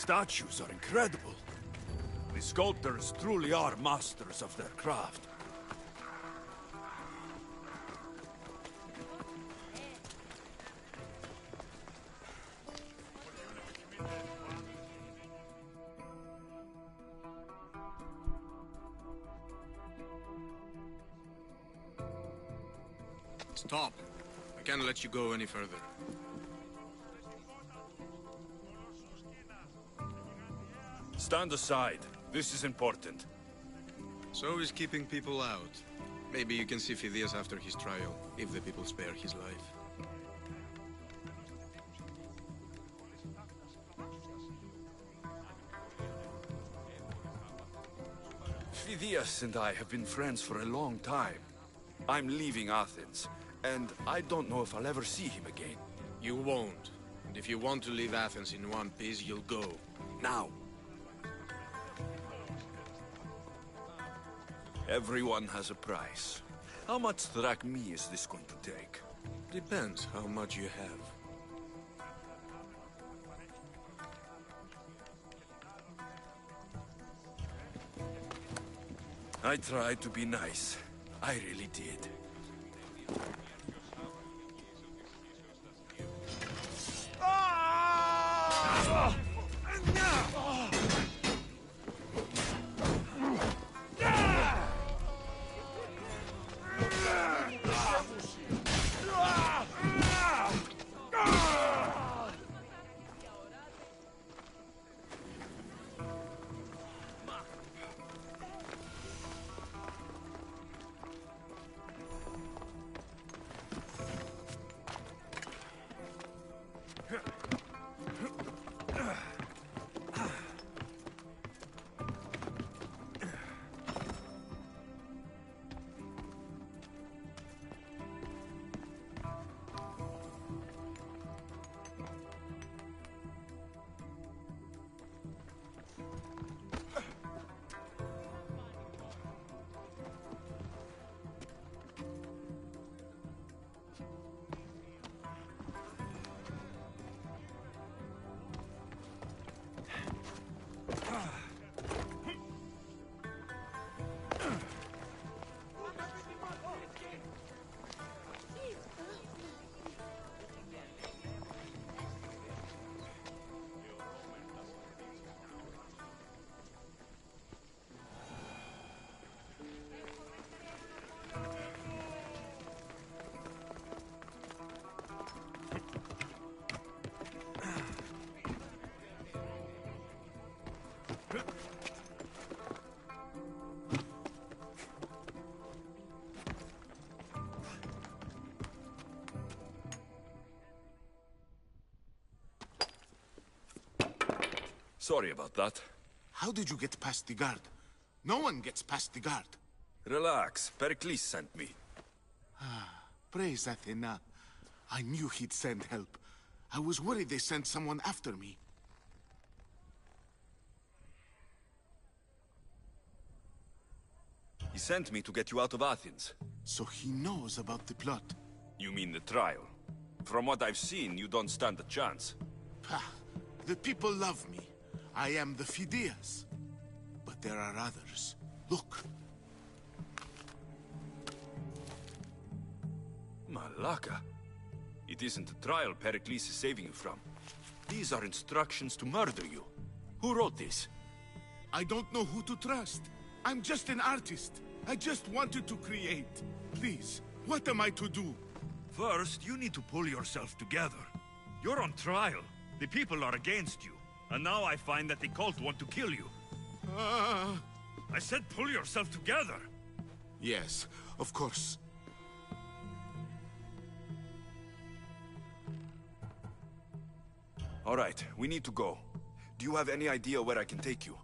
statues are incredible. The sculptors truly are masters of their craft. Stop. I can't let you go any further. Stand aside. This is important. So is keeping people out. Maybe you can see Phidias after his trial, if the people spare his life. Phidias and I have been friends for a long time. I'm leaving Athens, and I don't know if I'll ever see him again. You won't. And if you want to leave Athens in one piece, you'll go. Now. Everyone has a price. How much drachmi is this going to take? Depends how much you have. I tried to be nice. I really did. Sorry about that. How did you get past the guard? No one gets past the guard. Relax. Pericles sent me. Praise Athena. I knew he'd send help. I was worried they sent someone after me. He sent me to get you out of Athens. So he knows about the plot. You mean the trial? From what I've seen, you don't stand a chance. Pah, the people love me. I am the Phidias. But there are others. Look. Malaka. It isn't the trial Pericles is saving you from. These are instructions to murder you. Who wrote this? I don't know who to trust. I'm just an artist. I just wanted to create. Please, what am I to do? First, you need to pull yourself together. You're on trial. The people are against you. And now I find that the cult want to kill you. I said pull yourself together. Yes, of course. All right, we need to go. Do you have any idea where I can take you?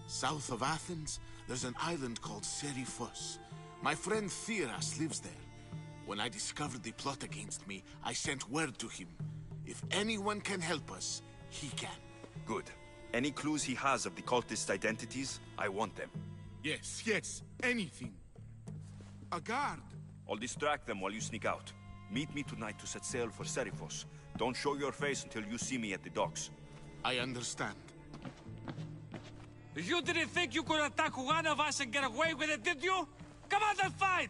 South of Athens, there's an island called Seriphos. My friend Theras lives there. When I discovered the plot against me, I sent word to him. If anyone can help us, he can. Good. Any clues he has of the cultist identities, I want them. Yes, yes, anything. A guard. I'll distract them while you sneak out. Meet me tonight to set sail for Seriphos. Don't show your face until you see me at the docks. I understand. You didn't think you could attack one of us and get away with it, did you? Come on and fight!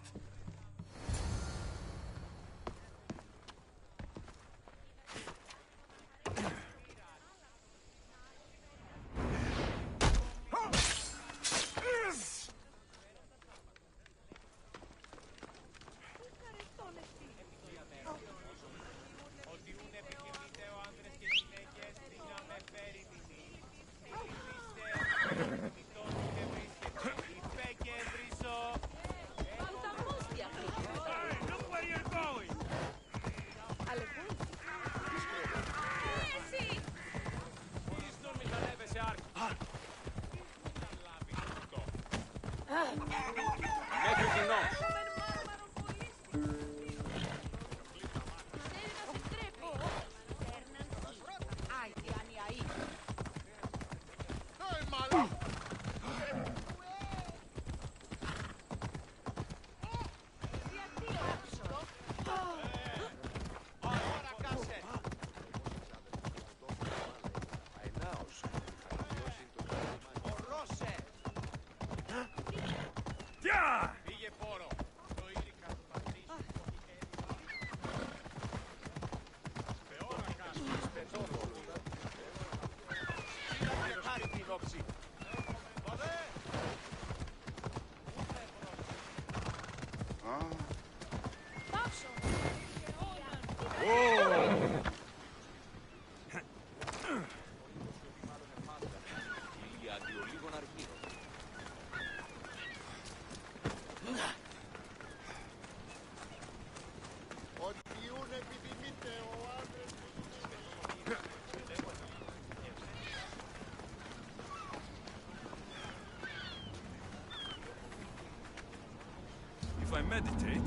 If I meditate...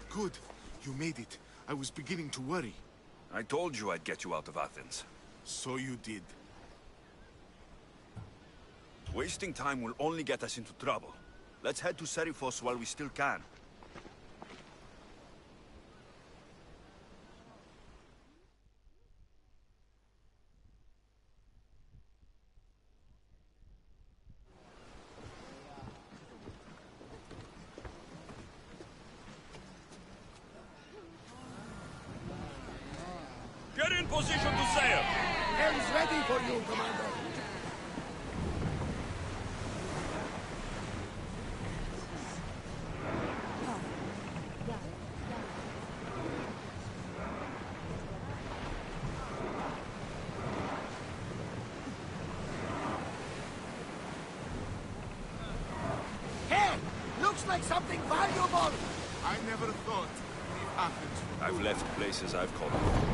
Good. You made it. I was beginning to worry. I told you I'd get you out of Athens. So you did. Wasting time will only get us into trouble. Let's head to Serifos while we still can. Get in position to sail! Air is ready for you, Commander. Hey! Looks like something valuable! I never thought it happened. I've left places I've called home.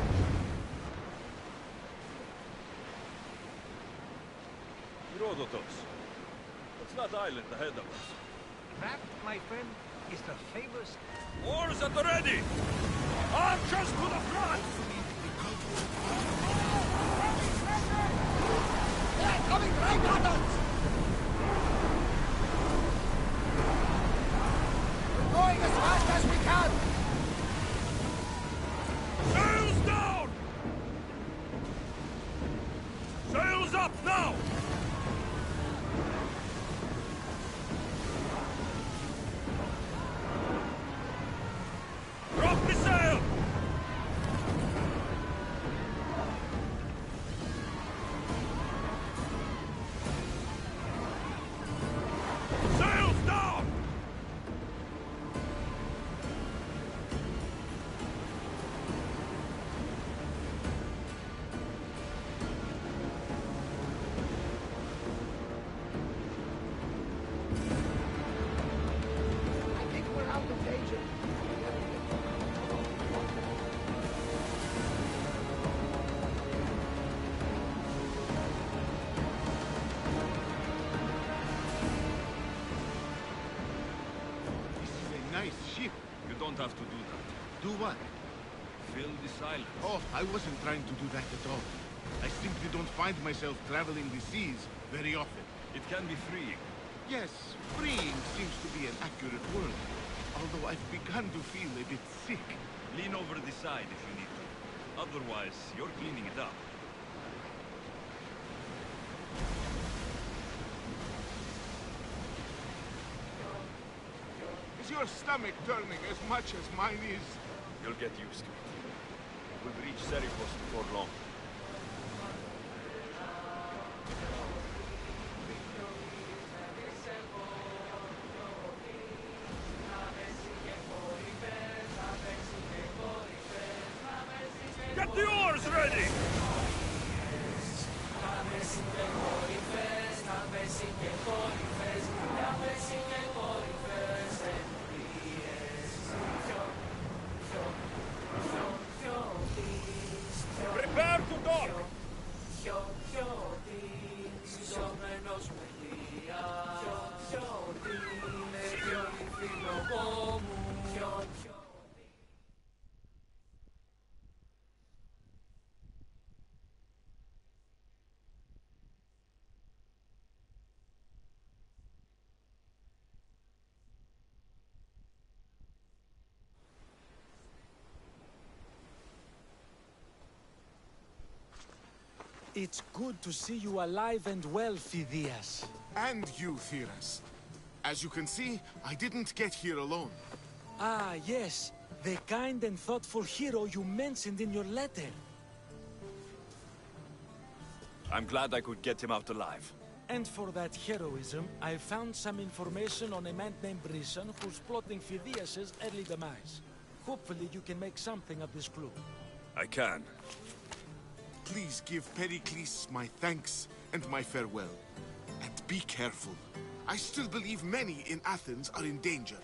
Herodotus. What's that island ahead of us? That, my friend, is the famous... Oars at the ready! Archers to the front! They're coming right at us! We're going as fast as we can! Sails down! Sails up now! Drop the sail! Sails down! I think we're out of danger. This is a nice ship. You don't have to do that. Do what? Fill the silence. Oh, I wasn't trying to do that at all. I simply don't find myself traveling the seas very often. It can be freeing. Yes, freeing seems to be an accurate word. Although I've begun to feel a bit sick. Lean over the side if you need to. Otherwise, you're cleaning it up. Is your stomach turning as much as mine is? You'll get used to it. We'll reach Serifos before long. Get the oars ready! Prepare to dock! It's good to see you alive and well, Phidias. And you, Theras. As you can see, I didn't get here alone. Ah, yes. The kind and thoughtful hero you mentioned in your letter. I'm glad I could get him out alive. And for that heroism, I found some information on a man named Brisson who's plotting Phidias' early demise. Hopefully you can make something of this clue. I can. Please give Pericles my thanks and my farewell. And be careful. I still believe many in Athens are in danger.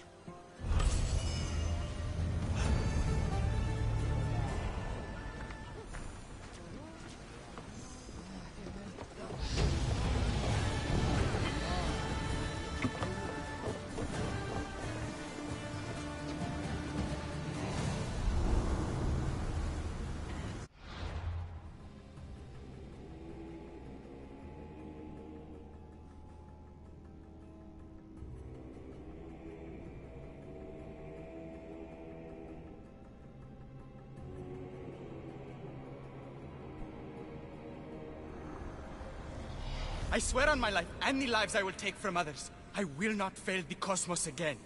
I swear on my life and the lives I will take from others, I will not fail the cosmos again.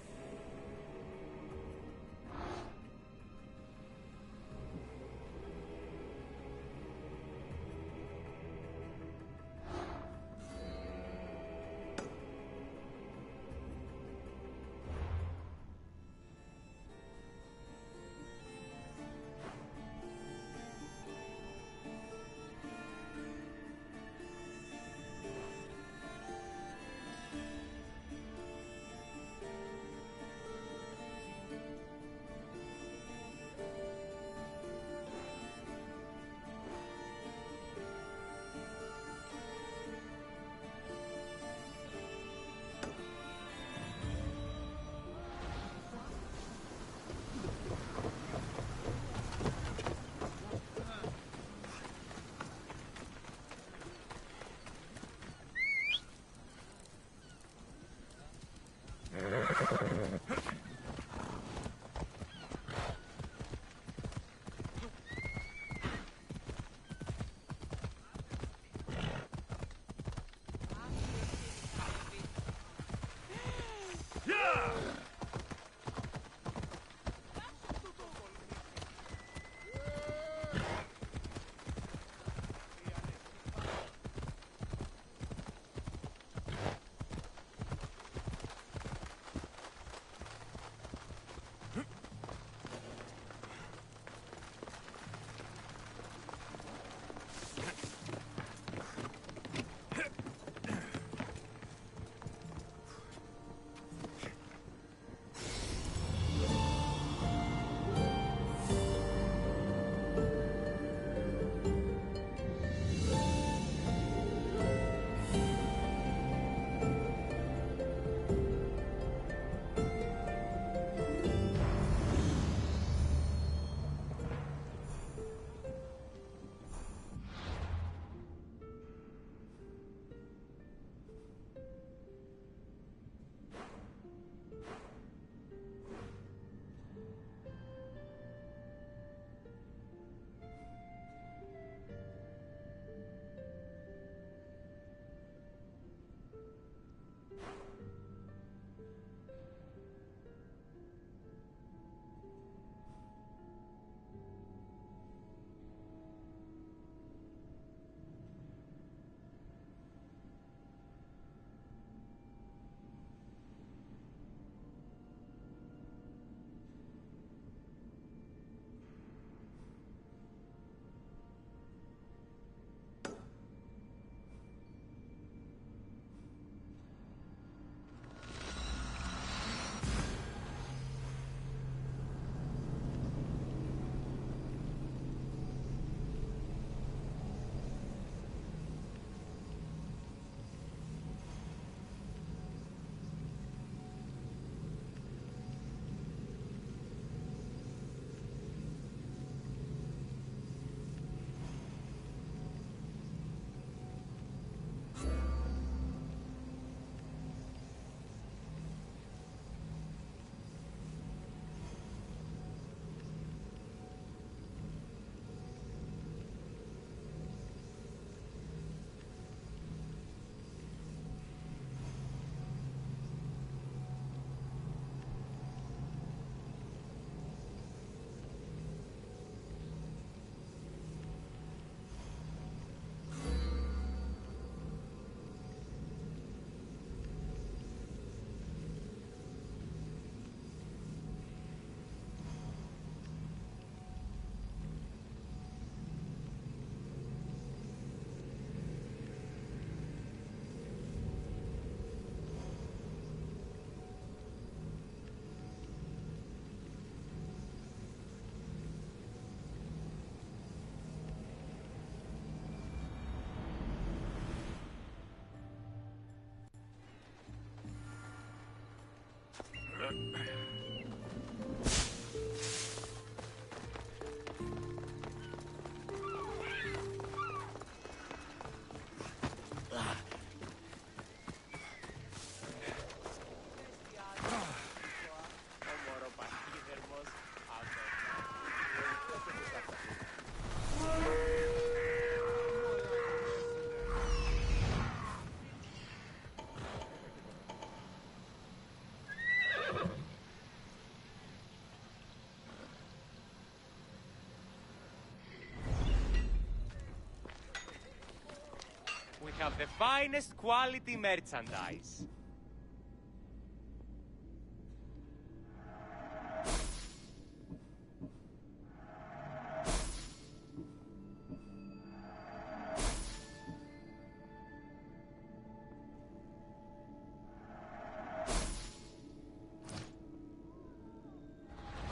have the finest quality merchandise.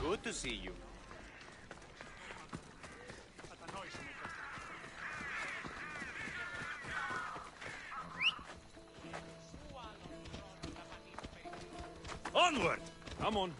Good to see you. Onward! Come on.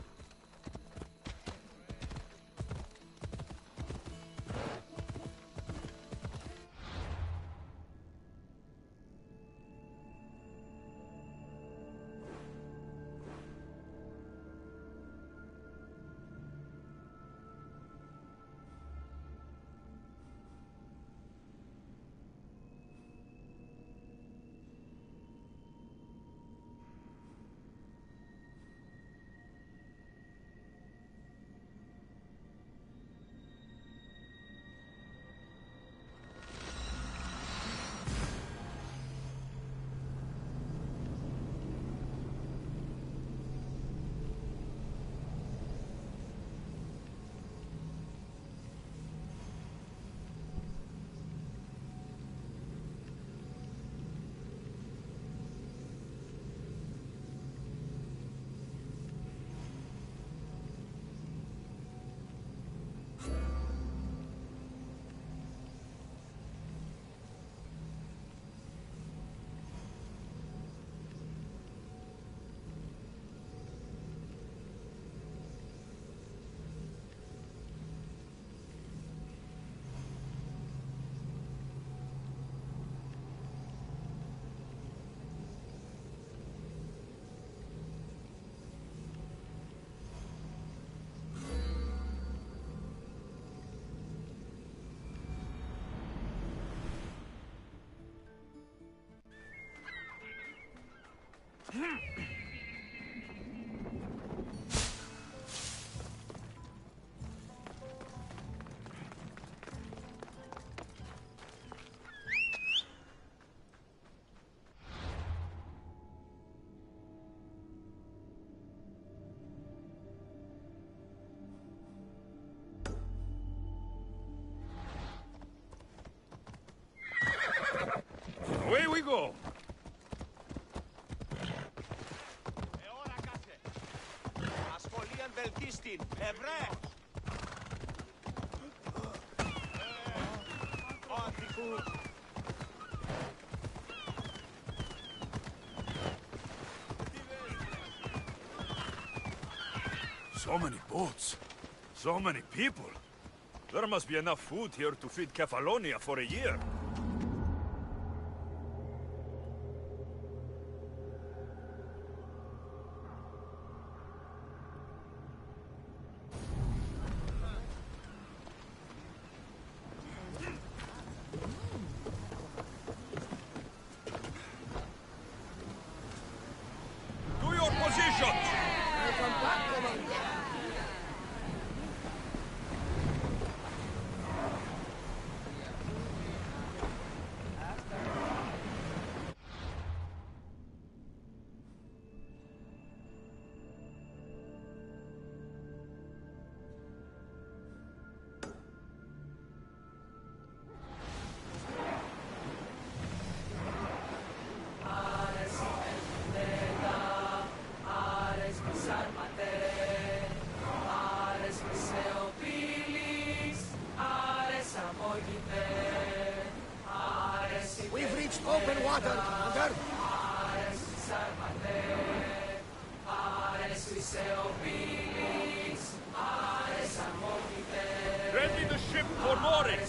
Away we go! Ασχολίαν βελτίστην, ευρέ! So many boats. So many people. There must be enough food here to feed Kefalonia for a year. To your positions! Welcome back, Commander. We've reached open water, Commander. Ready the ship for mooring!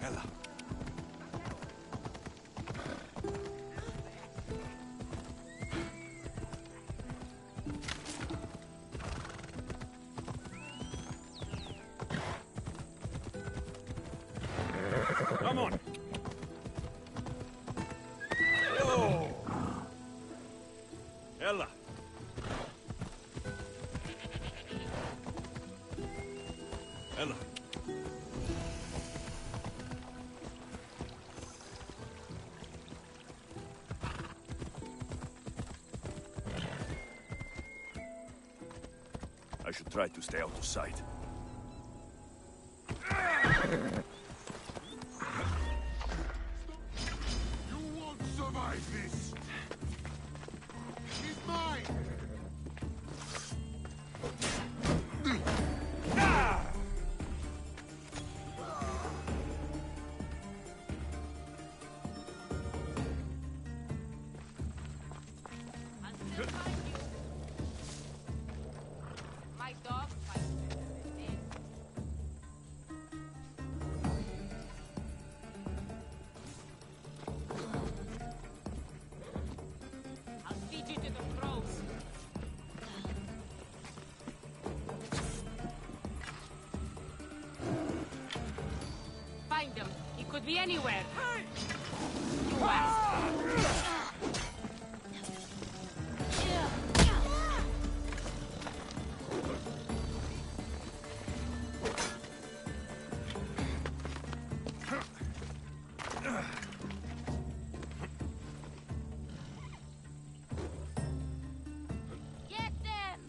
Ella. Come on. Whoa. Ella. Ella. I should try to stay out of sight. You won't survive this! He's mine! My dog fights better than this. I'll feed you to the crows. Find him. He could be anywhere. You asked. Get them!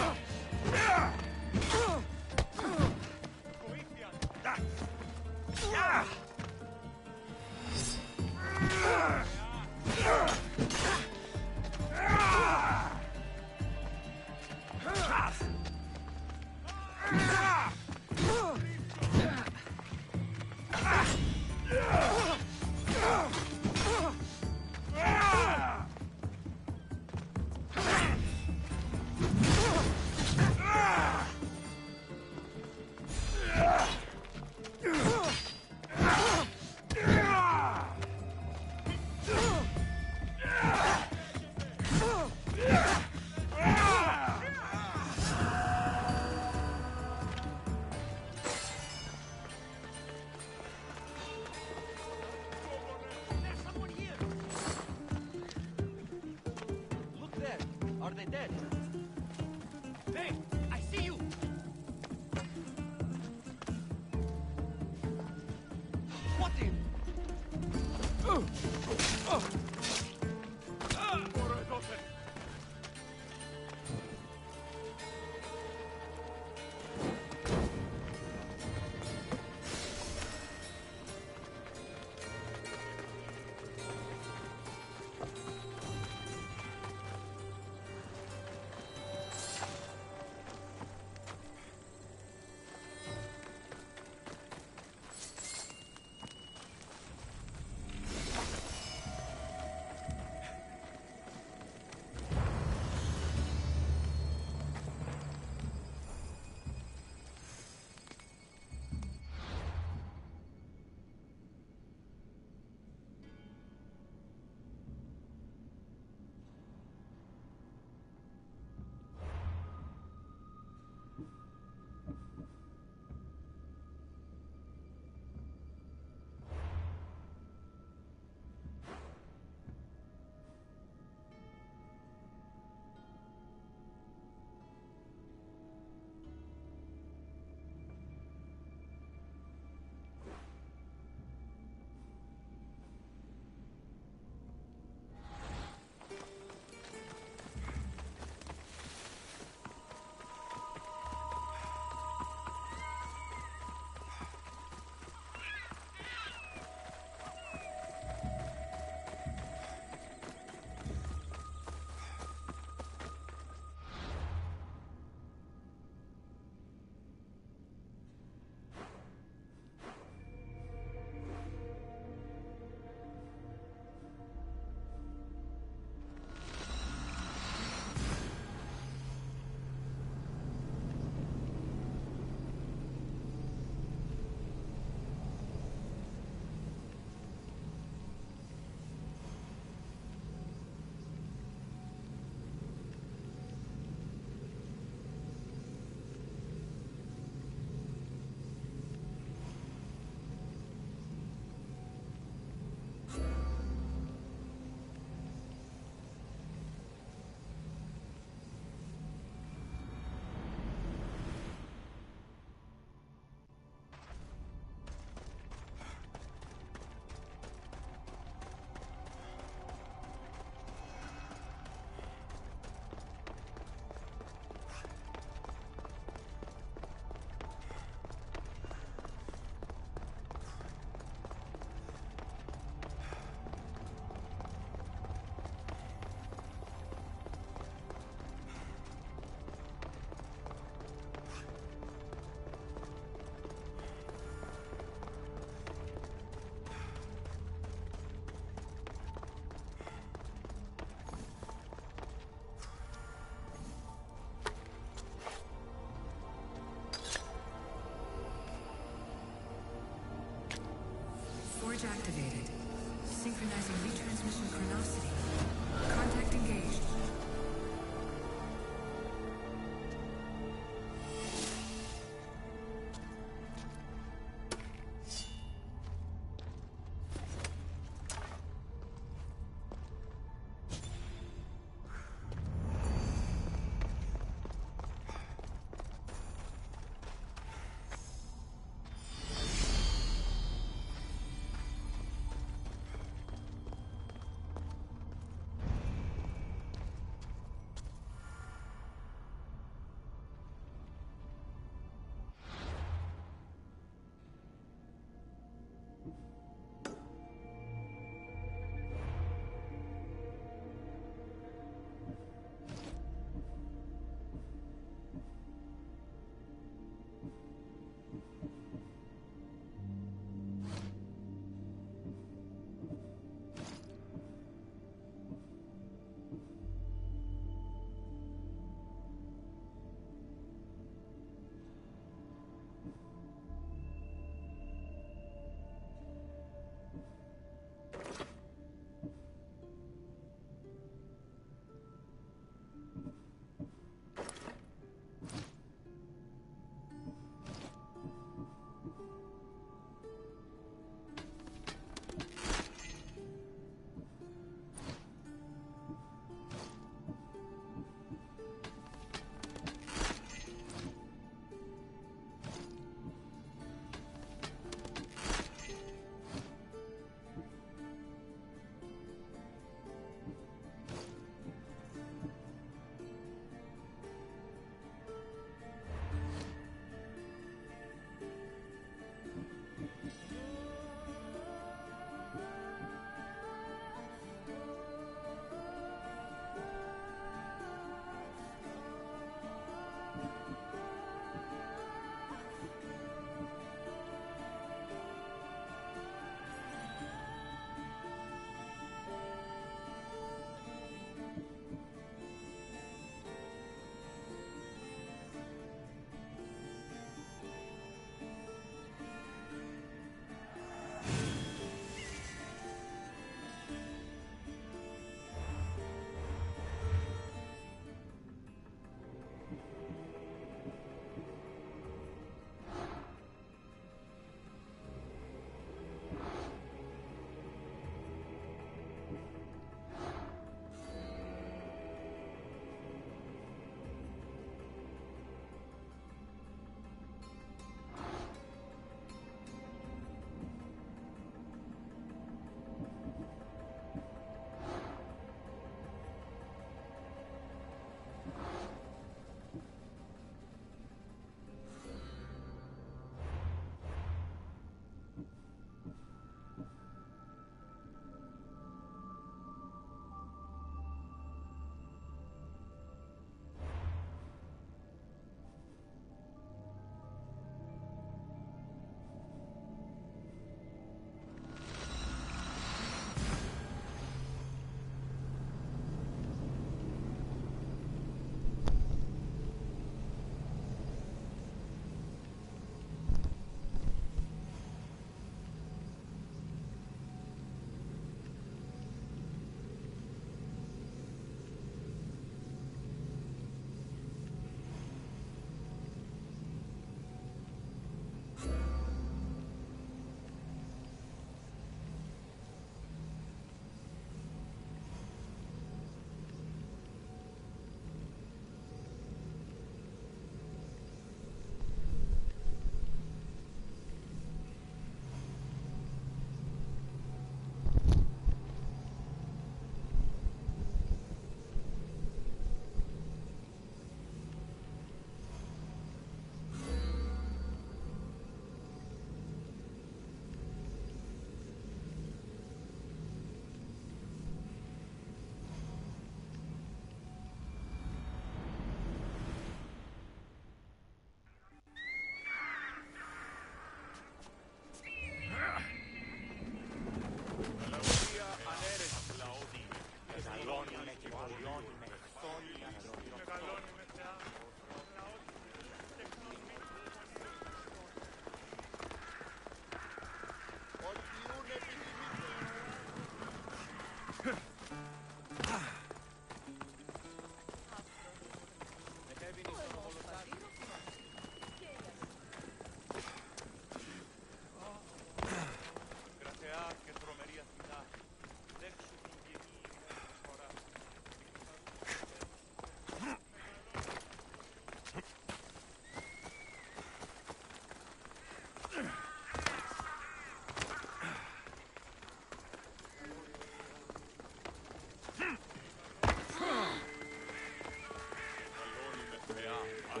Το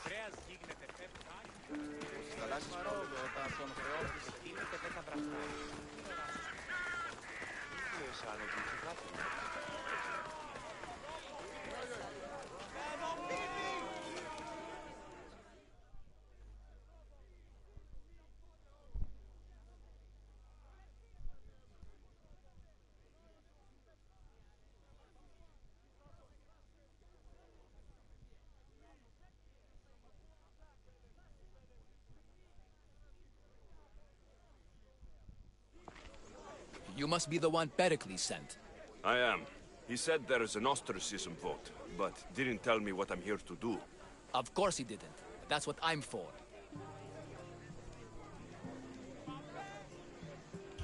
κρέας γίνεται πέπταλ. Θαλάσσης πρόοδο όταν τον χρεώθησε. Γίνεται 10 βραστάρι. You must be the one Pericles sent. I am. He said there is an ostracism vote, but didn't tell me what I'm here to do. Of course he didn't. That's what I'm for.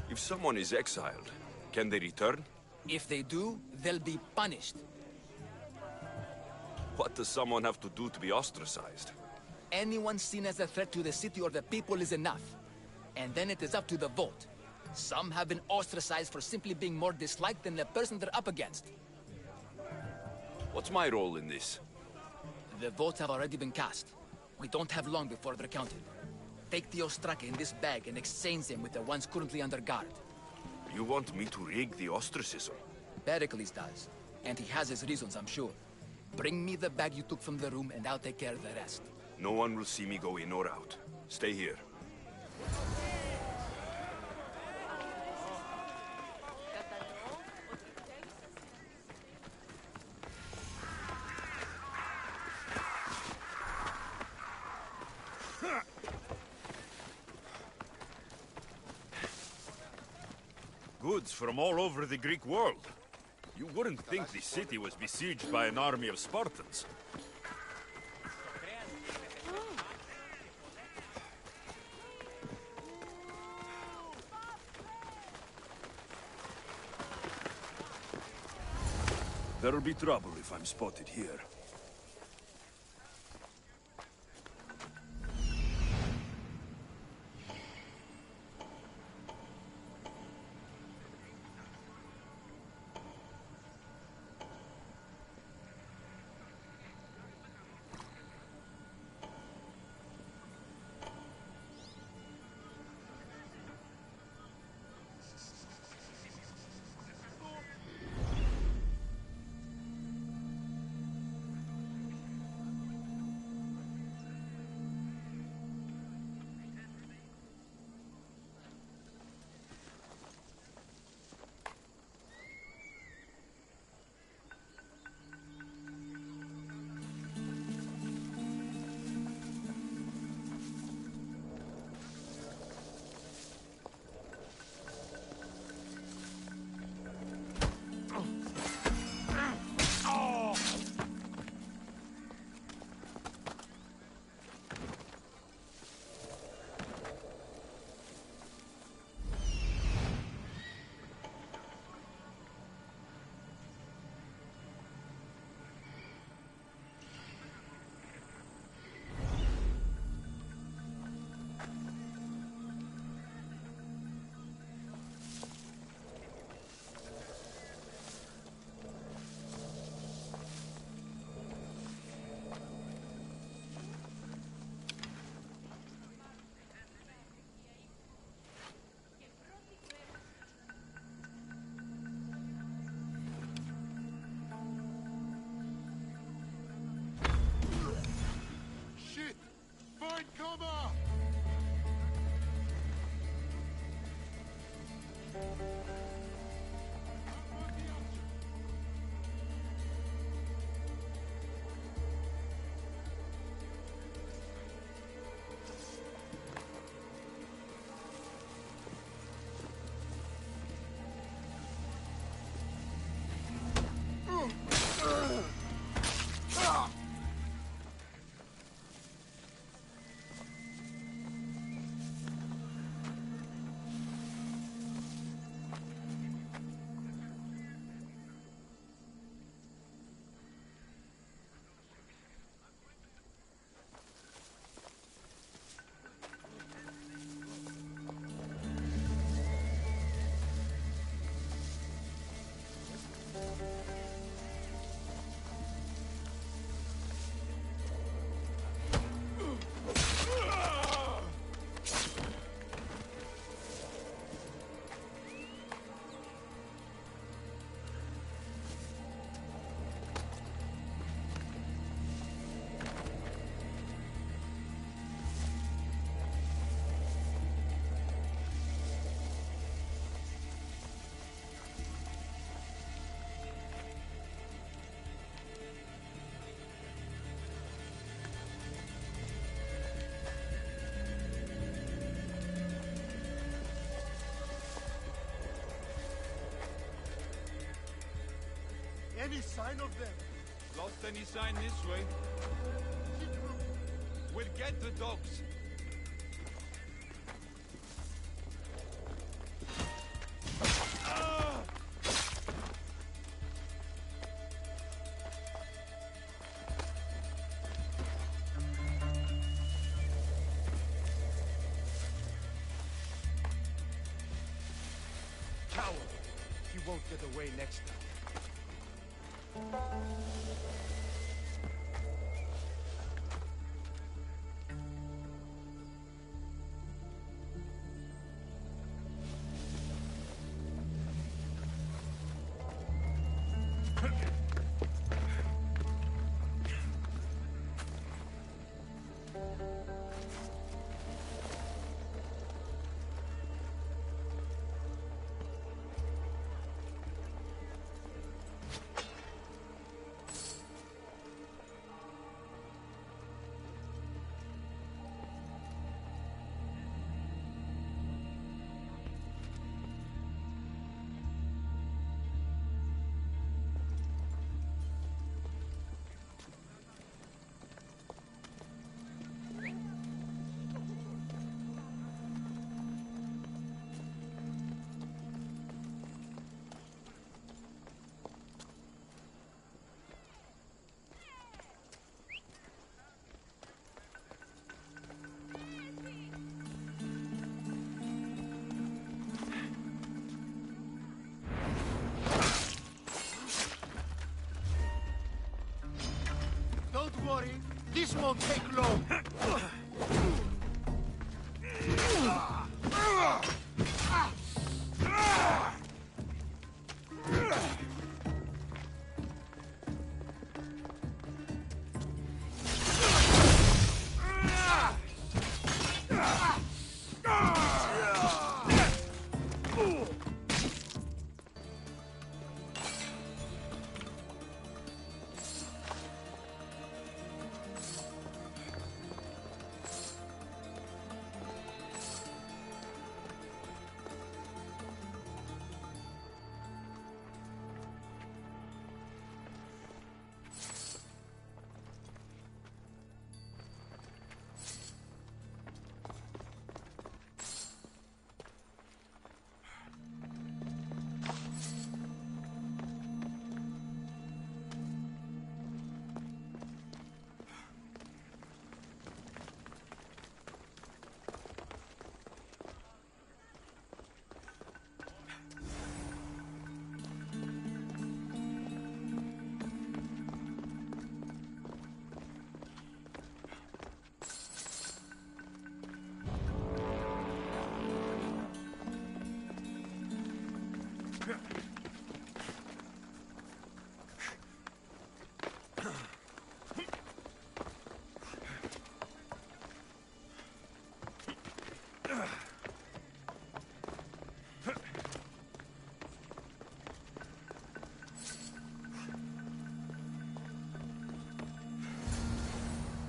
If someone is exiled, can they return? If they do, they'll be punished. What does someone have to do to be ostracized? Anyone seen as a threat to the city or the people is enough. And then it is up to the vote. Some have been ostracized for simply being more disliked than the person they're up against. What's my role in this? The votes have already been cast. We don't have long before they're counted. Take the Ostraka in this bag and exchange them with the ones currently under guard. You want me to rig the ostracism? Pericles does. And he has his reasons, I'm sure. Bring me the bag you took from the room and I'll take care of the rest. No one will see me go in or out. Stay here. Goods from all over the Greek world. You wouldn't think the city was besieged by an army of Spartans. There'll be trouble if I'm spotted here. Any sign of them? Lost any sign this way? We'll get the dogs. Coward! He won't get away next time. Don't worry, this won't take long.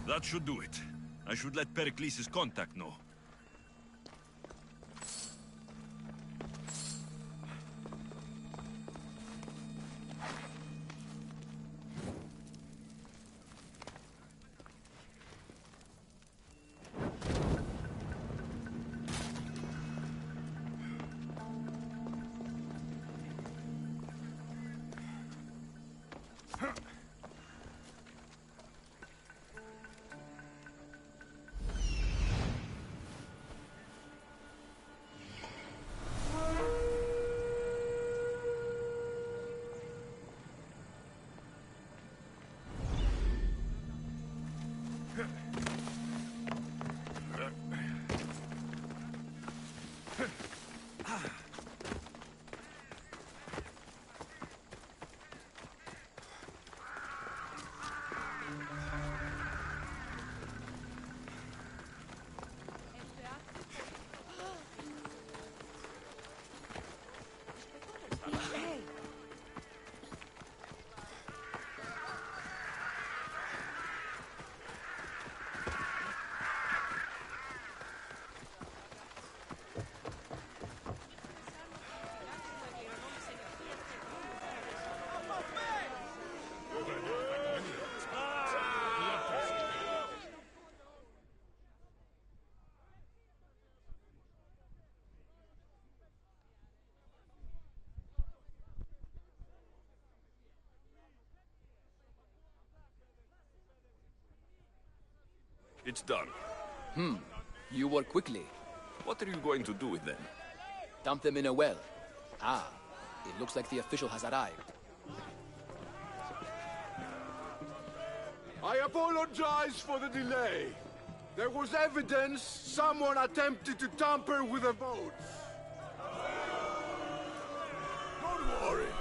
That should do it. I should let Pericles' contact know. It's done. You work quickly. What are you going to do with them? Dump them in a well. Ah, it looks like the official has arrived. I apologize for the delay. There was evidence someone attempted to tamper with the votes. Don't worry.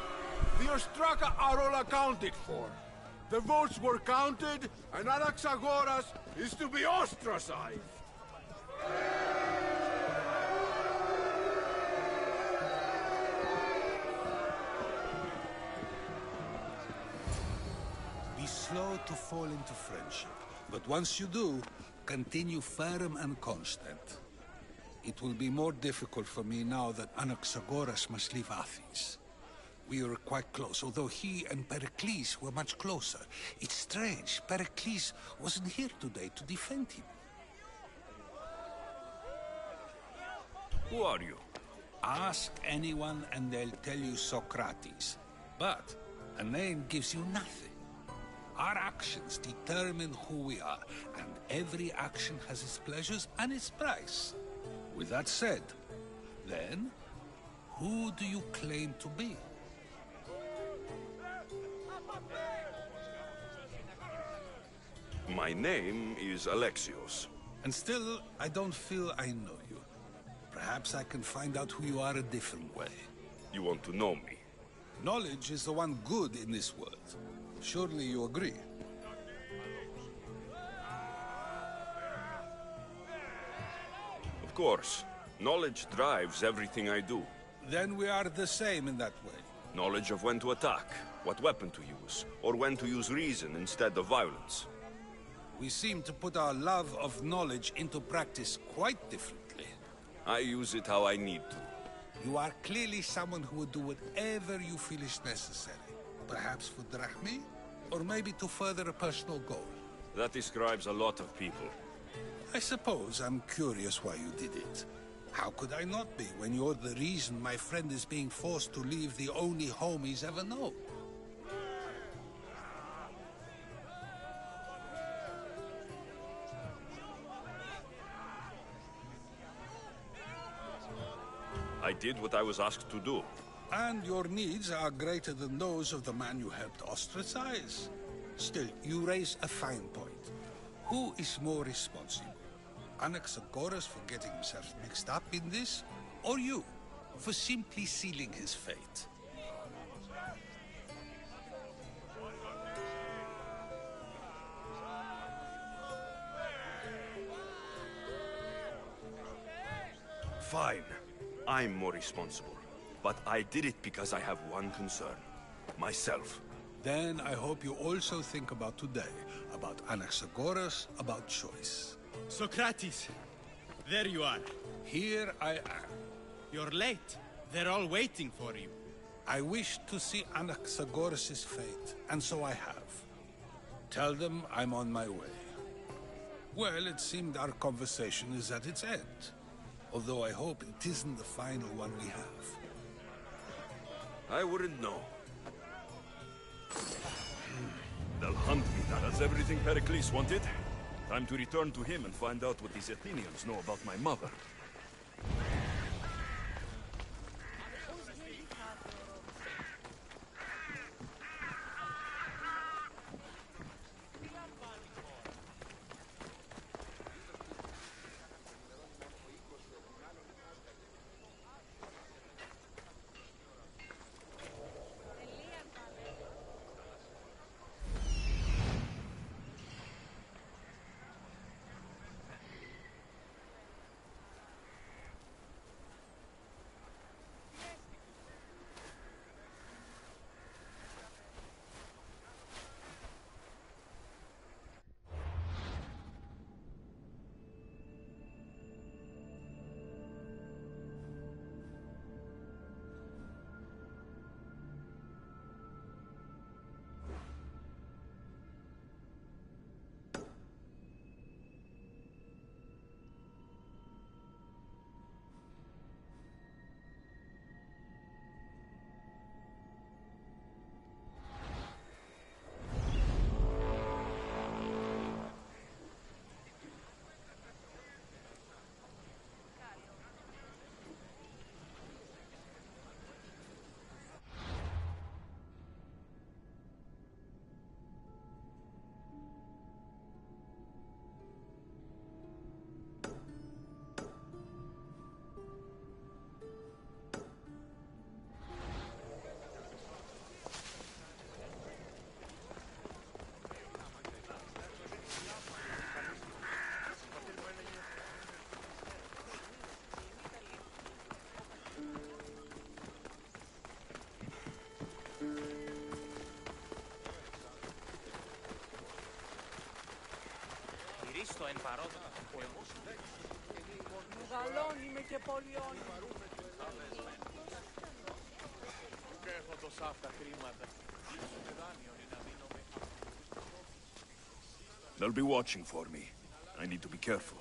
The Ostraka are all accounted for. The votes were counted, and Anaxagoras is to be ostracized. Be slow to fall into friendship, but once you do, continue firm and constant. It will be more difficult for me now that Anaxagoras must leave Athens. We were quite close, although he and Pericles were much closer. It's strange, Pericles wasn't here today to defend him. Who are you? Ask anyone and they'll tell you Socrates. But a name gives you nothing. Our actions determine who we are, and every action has its pleasures and its price. With that said, then, who do you claim to be? My name is Alexios. And still, I don't feel I know you. Perhaps I can find out who you are a different way. You want to know me? Knowledge is the one good in this world. Surely you agree? Of course. Knowledge drives everything I do. Then we are the same in that way. Knowledge of when to attack, what weapon to use, or when to use reason instead of violence. We seem to put our love of knowledge into practice quite differently. I use it how I need to. You are clearly someone who would do whatever you feel is necessary. Perhaps for drachmi, or maybe to further a personal goal. That describes a lot of people. I suppose I'm curious why you did it. How could I not be when you're the reason my friend is being forced to leave the only home he's ever known? I did what I was asked to do. And your needs are greater than those of the man you helped ostracize. Still, you raise a fine point. Who is more responsible? Anaxagoras for getting himself mixed up in this? Or you, for simply sealing his fate? Fine. I'm more responsible. But I did it because I have one concern. Myself. Then I hope you also think about today. About Anaxagoras, about choice. Socrates! There you are. Here I am. You're late. They're all waiting for you. I wish to see Anaxagoras' fate, and so I have. Tell them I'm on my way. Well, it seemed our conversation is at its end. Although I hope it isn't the final one we have. I wouldn't know. They'll hunt me. That's everything Pericles wanted. Time to return to him and find out what these Athenians know about my mother. στο εν παρόδο πολεμός. Μεγαλώνει με και πολιώνει. Και έχω τόσα αυτά χρήματα. They'll be watching for me. I need to be careful.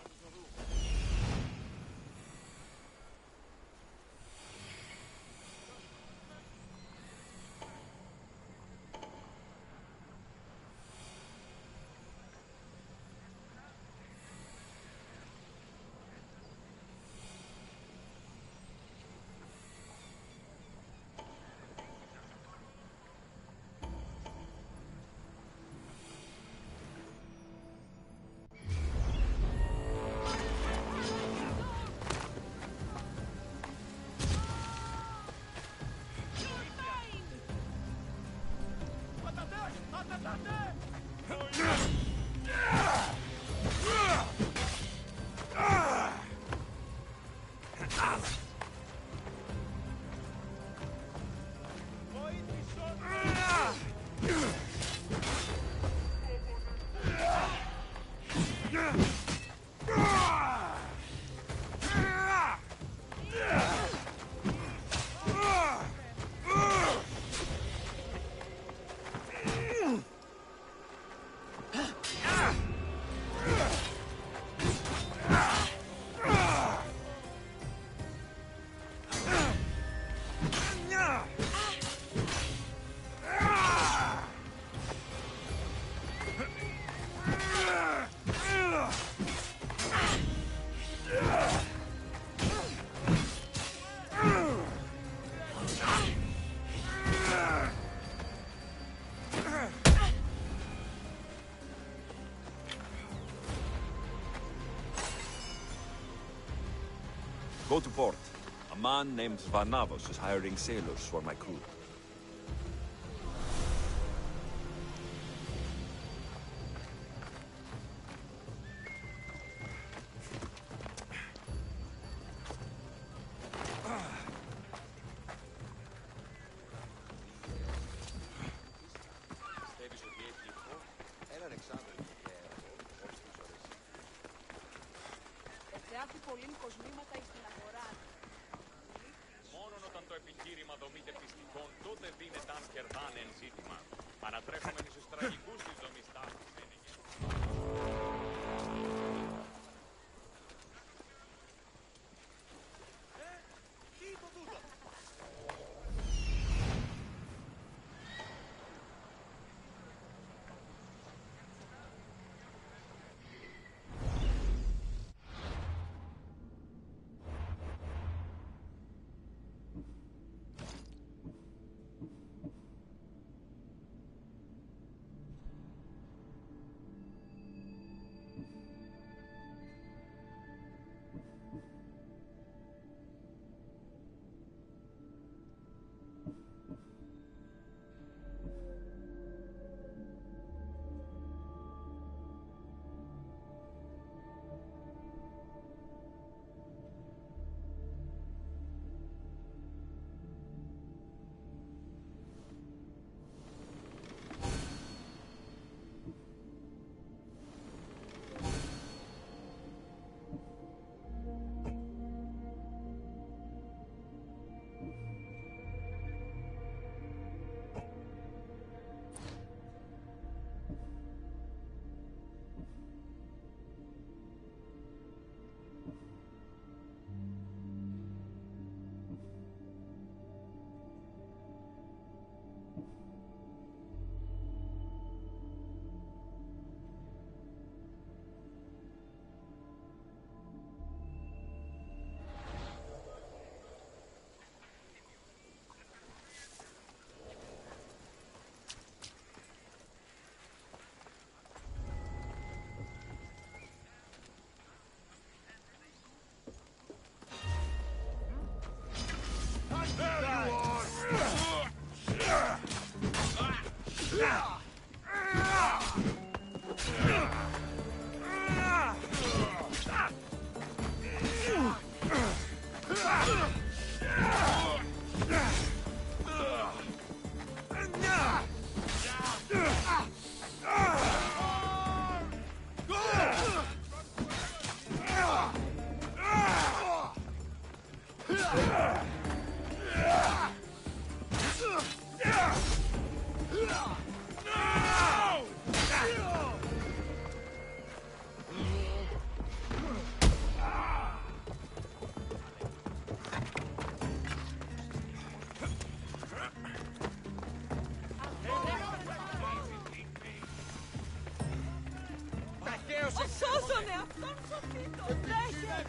Go to port. A man named Varnavos is hiring sailors for my crew. Εξεράφει πολλοί κοσμήματα στην αγορά. Μόνον όταν το επιχείρημα δομείται πιστικών, τότε δίνεται αν κερδάνε εν ζήτημα. Ανατρέφομενοι στους τραγικούς της δομής τάφης. Σώσονε αυτόν σοφίτο! Τρέχε!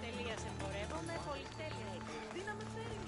Τελείας εμπορεύομαι, πολυτέλεια. Τι να με φέρει.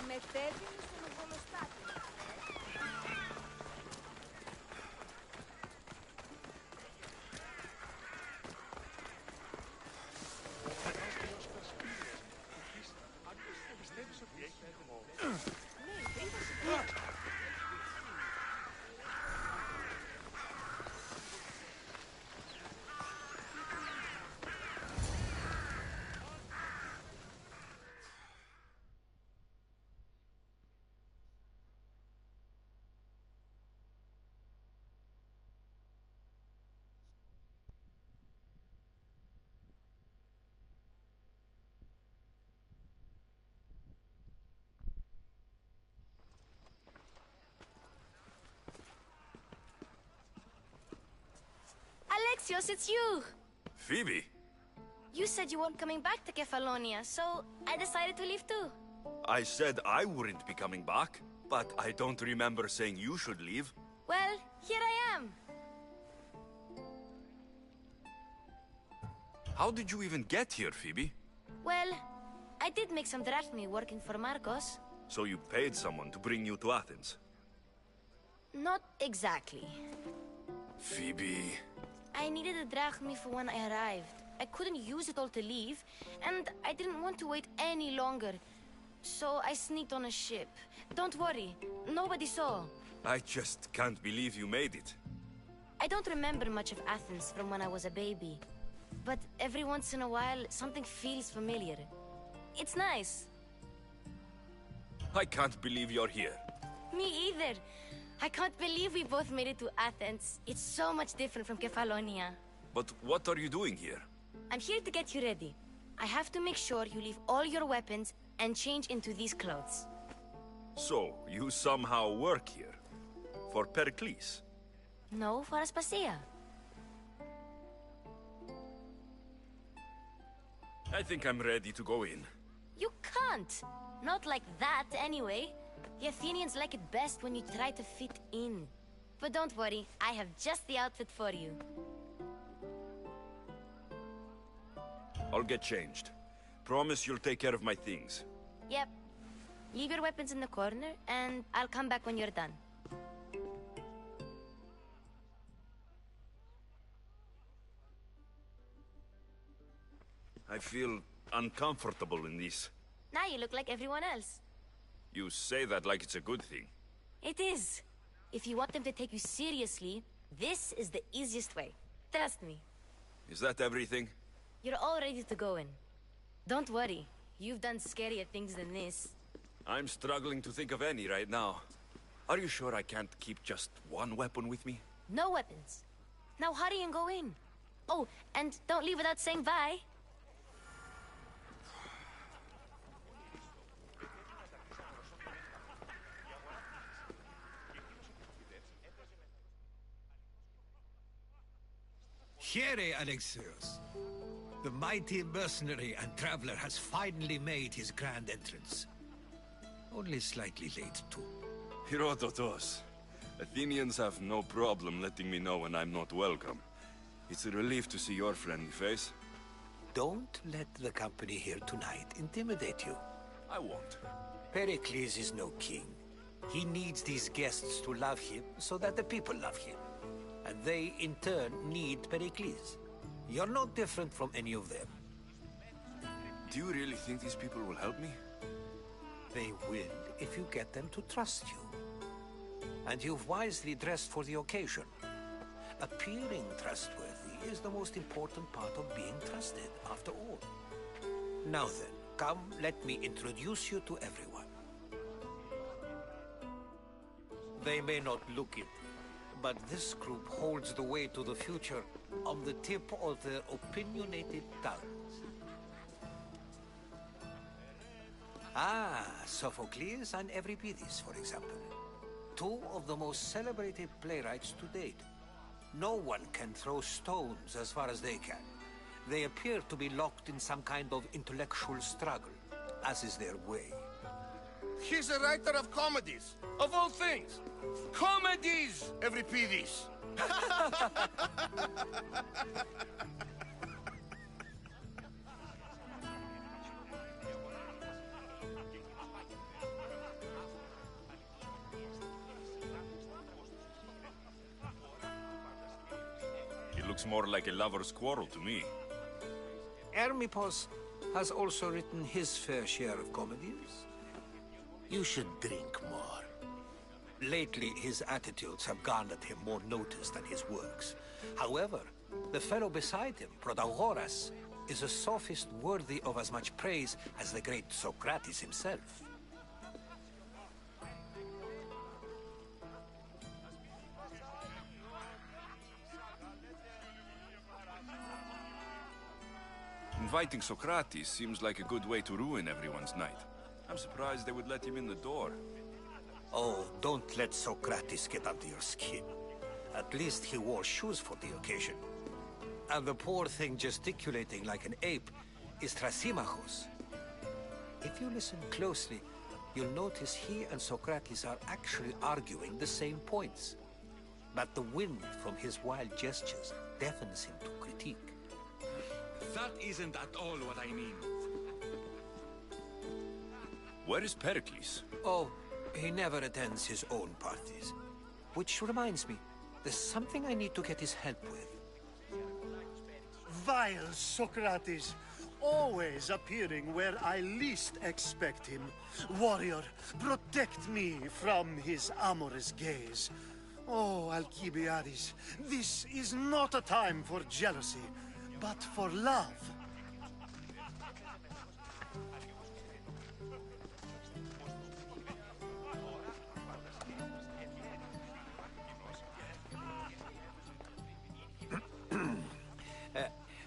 Μετέβηνε στον Οβολοστάτη. Alexios, it's you! Phoebe? You said you weren't coming back to Kefalonia, so I decided to leave too. I said I wouldn't be coming back, but I don't remember saying you should leave. Well, here I am. How did you even get here, Phoebe? Well, I did make some drachmi working for Marcos. So you paid someone to bring you to Athens? Not exactly. Phoebe... I needed a drachmi for when I arrived. I couldn't use it all to leave, and I didn't want to wait any longer. So I sneaked on a ship. Don't worry, nobody saw. I just can't believe you made it. I don't remember much of Athens from when I was a baby. But every once in a while, something feels familiar. It's nice. I can't believe you're here. Me either. I can't believe we both made it to Athens. It's so much different from Kefalonia. But what are you doing here? I'm here to get you ready. I have to make sure you leave all your weapons and change into these clothes. So, you somehow work here? For Pericles? No, for Aspasia. I think I'm ready to go in. You can't. Not like that, anyway. The Athenians like it best when you try to fit in. But don't worry, I have just the outfit for you. I'll get changed. Promise you'll take care of my things. Yep. Leave your weapons in the corner, and I'll come back when you're done. I feel uncomfortable in this. Now you look like everyone else. You say that like it's a good thing. It is. If you want them to take you seriously, this is the easiest way. Trust me. Is that everything? You're all ready to go in. Don't worry. You've done scarier things than this. I'm struggling to think of any right now. Are you sure I can't keep just one weapon with me? No weapons. Now hurry and go in. Oh, and don't leave without saying bye. Here, Alexios. The mighty mercenary and traveler has finally made his grand entrance. Only slightly late, too. Herodotos. Athenians have no problem letting me know when I'm not welcome. It's a relief to see your friendly face. Don't let the company here tonight intimidate you. I won't. Pericles is no king. He needs these guests to love him so that the people love him. And they, in turn, need Pericles. You're no different from any of them. Do you really think these people will help me? They will if you get them to trust you. And you've wisely dressed for the occasion. Appearing trustworthy is the most important part of being trusted, after all. Now then, come, let me introduce you to everyone. They may not look it, but this group holds the way to the future on the tip of their opinionated tongues. Ah, Sophocles and Euripides, for example. Two of the most celebrated playwrights to date. No one can throw stones as far as they can. They appear to be locked in some kind of intellectual struggle, as is their way. He's a writer of comedies, of all things. Comedies, Euripides. It looks more like a lover's quarrel to me. Hermippos has also written his fair share of comedies. You should drink more. Lately, his attitudes have garnered him more notice than his works. However, the fellow beside him, Protagoras, is a sophist worthy of as much praise as the great Socrates himself. Inviting Socrates seems like a good way to ruin everyone's night. I'm surprised they would let him in the door. Oh, don't let Socrates get under your skin. At least he wore shoes for the occasion. And the poor thing gesticulating like an ape is Thrasymachos. If you listen closely, you'll notice he and Socrates are actually arguing the same points. But the wind from his wild gestures deafens him to critique. That isn't at all what I mean. Where is Pericles? Oh, he never attends his own parties. Which reminds me, there's something I need to get his help with. Vile Socrates, always appearing where I least expect him. Warrior, protect me from his amorous gaze. Oh, Alcibiades, this is not a time for jealousy, but for love.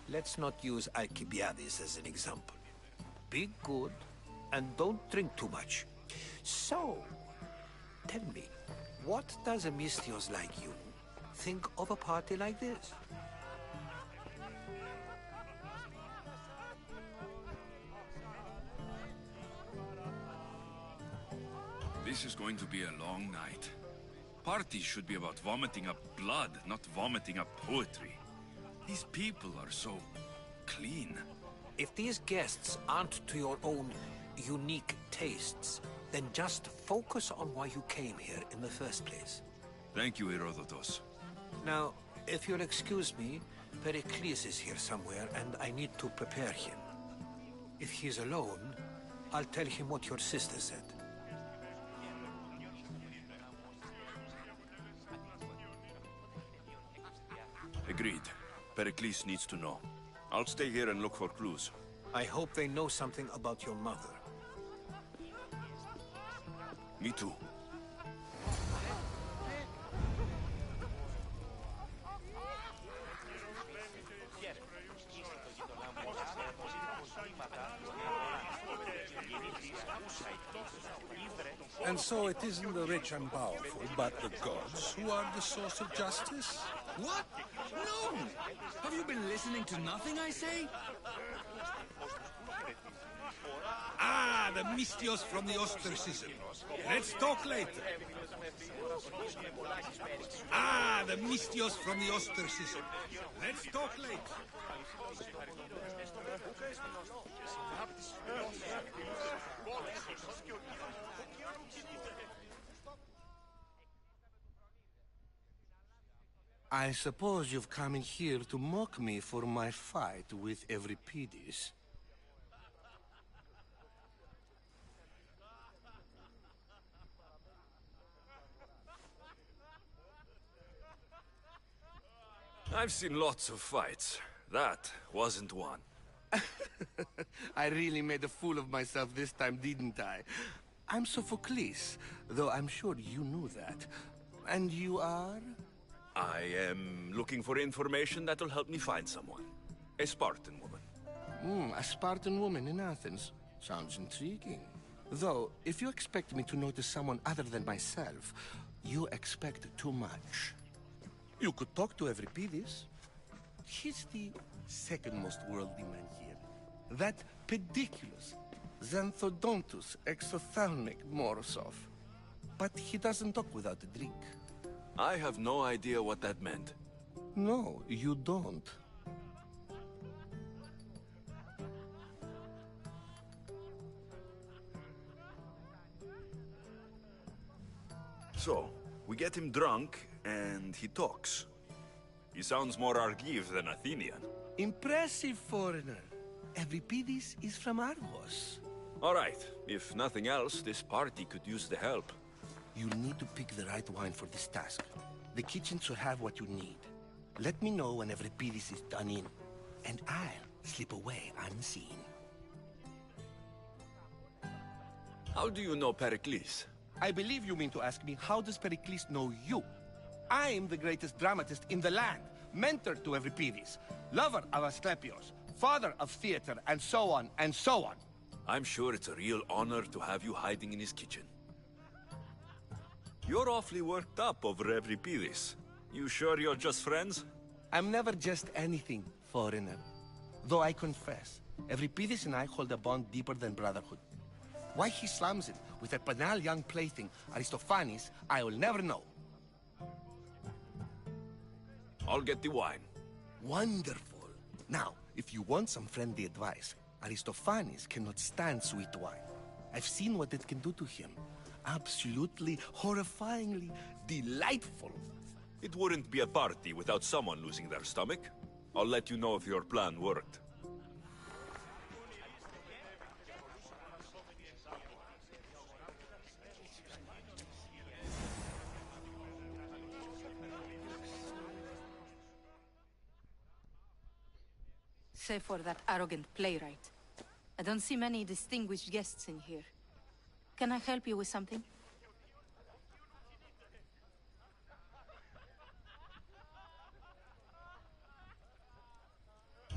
Let's not use Alcibiades as an example. Be good, and don't drink too much. So, tell me, what does a Mystios like you think of a party like this? This is going to be a long night. Parties should be about vomiting up blood, not vomiting up poetry. These people are so clean. If these guests aren't to your own unique tastes, then just focus on why you came here in the first place. Thank you, Herodotos. Now, if you'll excuse me, Pericles is here somewhere, and I need to prepare him. If he's alone, I'll tell him what your sister said. Agreed. Pericles needs to know. I'll stay here and look for clues. I hope they know something about your mother. Me too. And so it isn't the rich and powerful, but the gods who are the source of justice? What? No! Have you been listening to nothing I say? Ah, the Mystios from the ostracism. Let's talk later. Ah, the Mystios from the ostracism. Let's talk later. I suppose you've come in here to mock me for my fight with Euripides. I've seen lots of fights. That wasn't one. I really made a fool of myself this time, didn't I? I'm Sophocles, though I'm sure you knew that. And you are? I am looking for information that will help me find someone. A Spartan woman. A Spartan woman in Athens. Sounds intriguing. Though, if you expect me to notice someone other than myself, you expect too much. You could talk to Euripides. He's the second most worldly man here. That pediculous, xanthodontus exophthalmic Morosov. But he doesn't talk without a drink. I have no idea what that meant. No, you don't. So, we get him drunk, and he talks. He sounds more Argive than Athenian. Impressive, foreigner. Euripides is from Argos. All right. If nothing else, this party could use the help. You need to pick the right wine for this task. The kitchen should have what you need. Let me know when Euripides is done in, and I'll slip away unseen. How do you know Pericles? I believe you mean to ask me, how does Pericles know you? I'm the greatest dramatist in the land, mentor to Euripides, lover of Asclepios, father of theater, and so on, and so on. I'm sure it's a real honor to have you hiding in his kitchen. You're awfully worked up over Euripides. You sure you're just friends? I'm never just anything, foreigner. Though I confess, Euripides and I hold a bond deeper than brotherhood. Why he slams it with a banal young plaything, Aristophanes, I will never know. I'll get the wine. Wonderful. Now, if you want some friendly advice, Aristophanes cannot stand sweet wine. I've seen what it can do to him. Absolutely, horrifyingly delightful. It wouldn't be a party without someone losing their stomach. I'll let you know if your plan worked. Save for that arrogant playwright. I don't see many distinguished guests in here. Can I help you with something?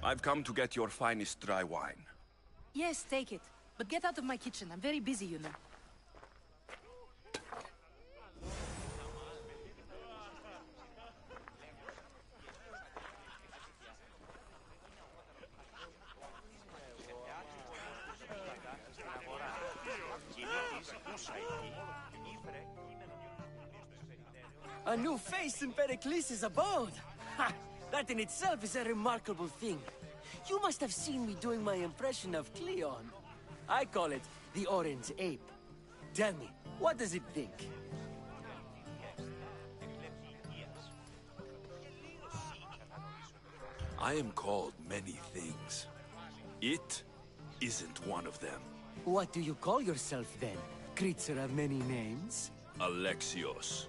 I've come to get your finest dry wine. Yes, take it. But get out of my kitchen. I'm very busy, you know. A new face in Pericles' abode! Ha! That in itself is a remarkable thing. You must have seen me doing my impression of Cleon. I call it the Orange Ape. Tell me, what does it think? I am called many things. It isn't one of them. What do you call yourself then? Creature of many names? Alexios.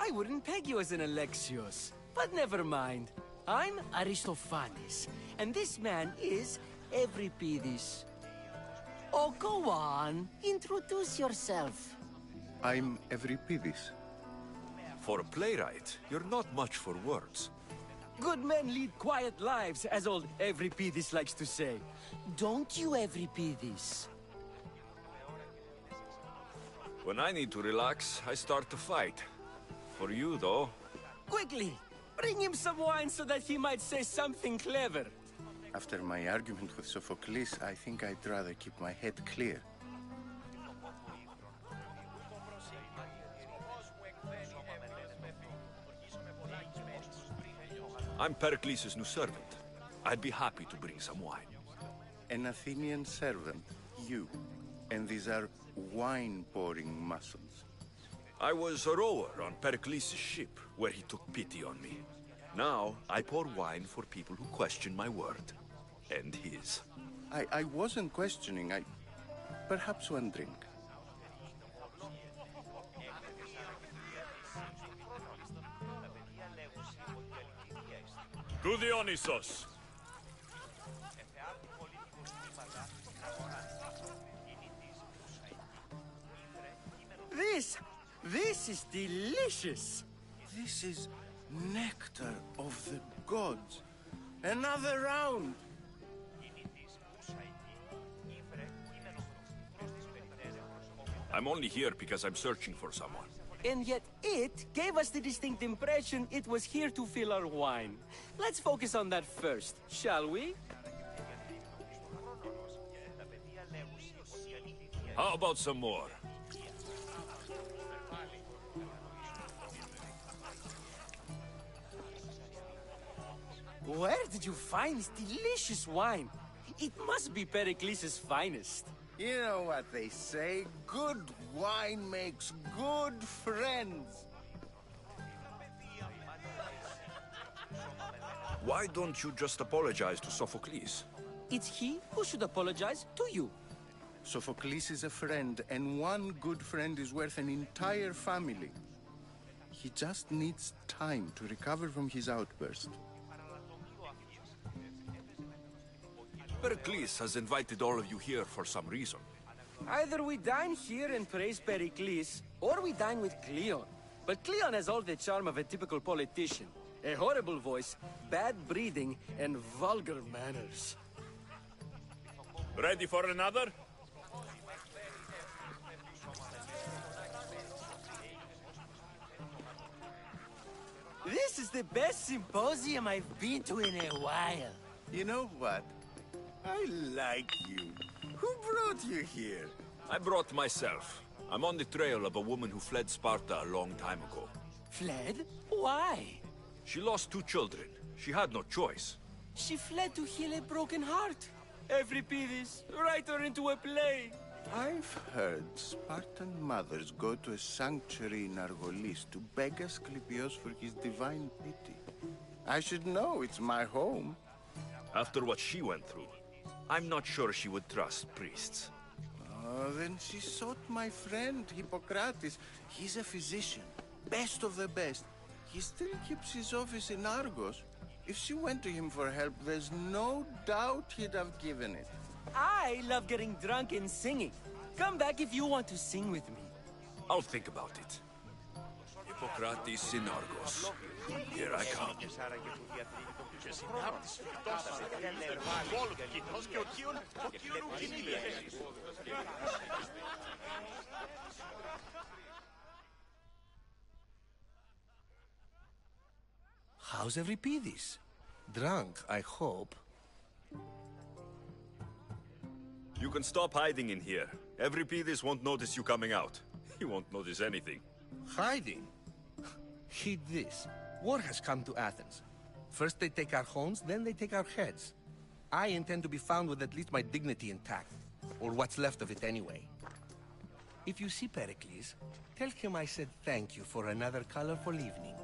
I wouldn't peg you as an Alexios. But never mind. I'm Aristophanes, and this man is Euripides. Oh, go on. Introduce yourself. I'm Euripides. For a playwright, you're not much for words. Good men lead quiet lives, as old Euripides likes to say. Don't you, Euripides? When I need to relax, I start to fight. For you, though... Quickly! Bring him some wine so that he might say something clever. After my argument with Sophocles, I think I'd rather keep my head clear. I'm Pericles' new servant. I'd be happy to bring some wine. An Athenian servant, you, and these are wine-pouring muscles. I was a rower on Pericles' ship, where he took pity on me. Now, I pour wine for people who question my word. And his. I wasn't questioning, perhaps one drink. To Dionysos! This is delicious! This is nectar of the gods. Another round! I'm only here because I'm searching for someone. And yet it gave us the distinct impression it was here to fill our wine. Let's focus on that first, shall we? How about some more? Where did you find this delicious wine? It must be Pericles' finest. You know what they say, good wine makes good friends. Why don't you just apologize to Sophocles? It's he who should apologize to you. Sophocles is a friend, and one good friend is worth an entire family. He just needs time to recover from his outburst. Pericles has invited all of you here for some reason. Either we dine here and praise Pericles, or we dine with Cleon. But Cleon has all the charm of a typical politician. A horrible voice, bad breeding, and vulgar manners. Ready for another? This is the best symposium I've been to in a while. You know what? I like you. Who brought you here? I brought myself. I'm on the trail of a woman who fled Sparta a long time ago. Fled? Why? She lost 2 children. She had no choice. She fled to heal a broken heart. Euripides, write her into a play. I've heard Spartan mothers go to a sanctuary in Argolis to beg Asclepios for his divine pity. I should know, it's my home. After what she went through, I'm not sure she would trust priests. Oh, then she sought my friend, Hippocrates. He's a physician, best of the best. He still keeps his office in Argos. If she went to him for help, there's no doubt he'd have given it. I love getting drunk and singing. Come back if you want to sing with me. I'll think about it. Hippocrates in Argos. Here I come. How's Euripides? Drunk, I hope. You can stop hiding in here. Euripides won't notice you coming out. He won't notice anything. Hiding? Heed this. War has come to Athens. First they take our homes, then they take our heads. I intend to be found with at least my dignity intact. Or what's left of it anyway. If you see Pericles, tell him I said thank you for another colorful evening.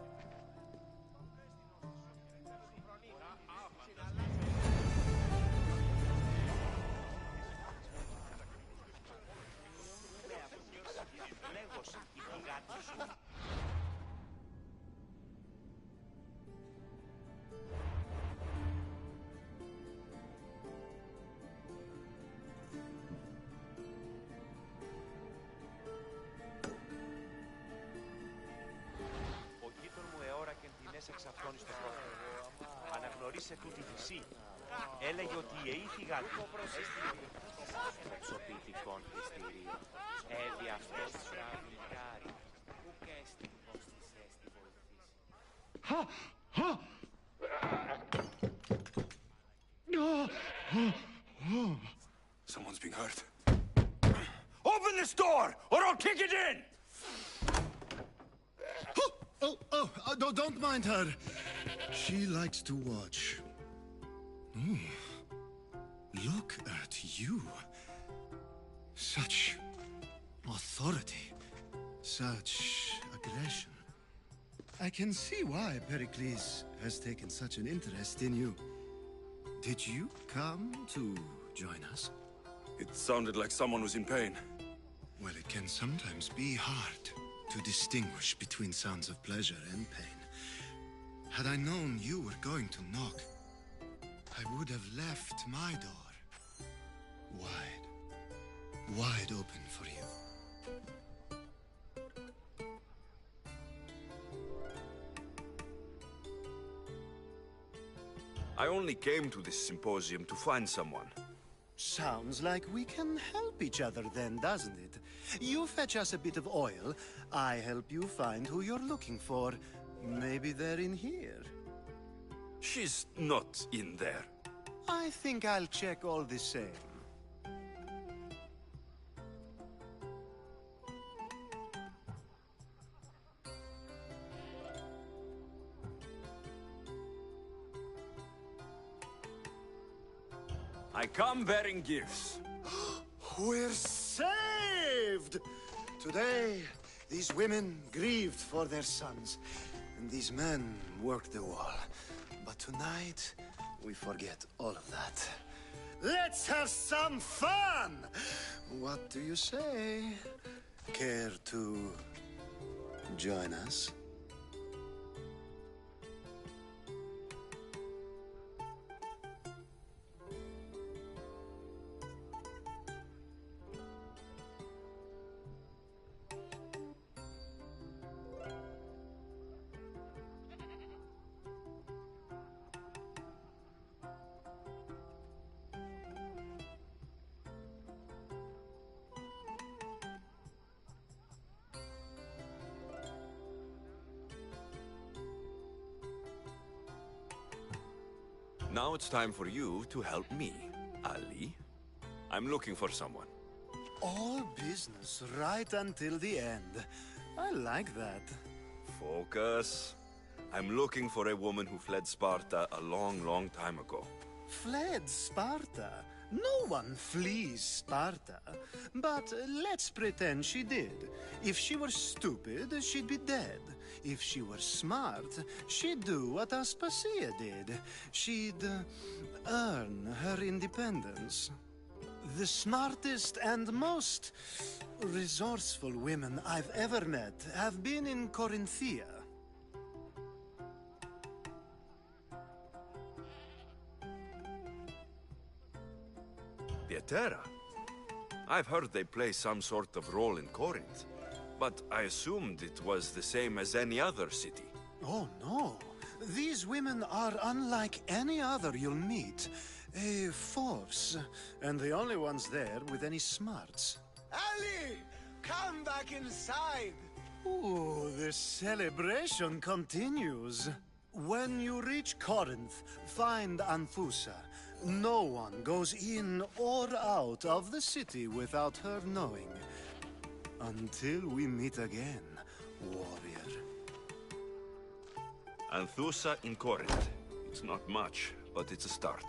γνώρισε τούτη φυσή. Έλεγε ότι οι αιήθιγα του εξοπλιστικών πιστηρίων. Έδι αυτές φραβιλιάρι. Ουκ έστι πως της έστι βοηθήσει. Someone's being hurt. Open this door, or I'll kick it in! Don't mind her. She likes to watch. Oh, look at you. Such authority, such aggression. I can see why Pericles has taken such an interest in you. Did you come to join us? It sounded like someone was in pain. Well, it can sometimes be hard to distinguish between sounds of pleasure and pain. Had I known you were going to knock, I would have left my door wide open for you. I only came to this symposium to find someone. Sounds like we can help each other then, doesn't it? You fetch us a bit of oil, I help you find who you're looking for. Maybe they're in here. She's not in there. I think I'll check all the same. I come bearing gifts. We're saved! Today, these women grieved for their sons, and these men worked the wall. But tonight, we forget all of that. Let's have some fun! What do you say? Care to join us? Now it's time for you to help me, Ali. I'm looking for someone. All business right until the end. I like that. Focus. I'm looking for a woman who fled Sparta a long, long time ago. Fled Sparta? No one flees Sparta. But let's pretend she did. If she were stupid, she'd be dead. If she were smart, she'd do what Aspasia did. She'd earn her independence. The smartest and most resourceful women I've ever met have been in Corinthia. Pietera? I've heard they play some sort of role in Corinth, but I assumed it was the same as any other city. Oh, no. These women are unlike any other you'll meet. A force, and the only ones there with any smarts. Ali! Come back inside! Ooh, the celebration continues. When you reach Corinth, find Anthusa. No one goes in or out of the city without her knowing. Until we meet again, warrior. Anthusa in Corinth. It's not much, but it's a start.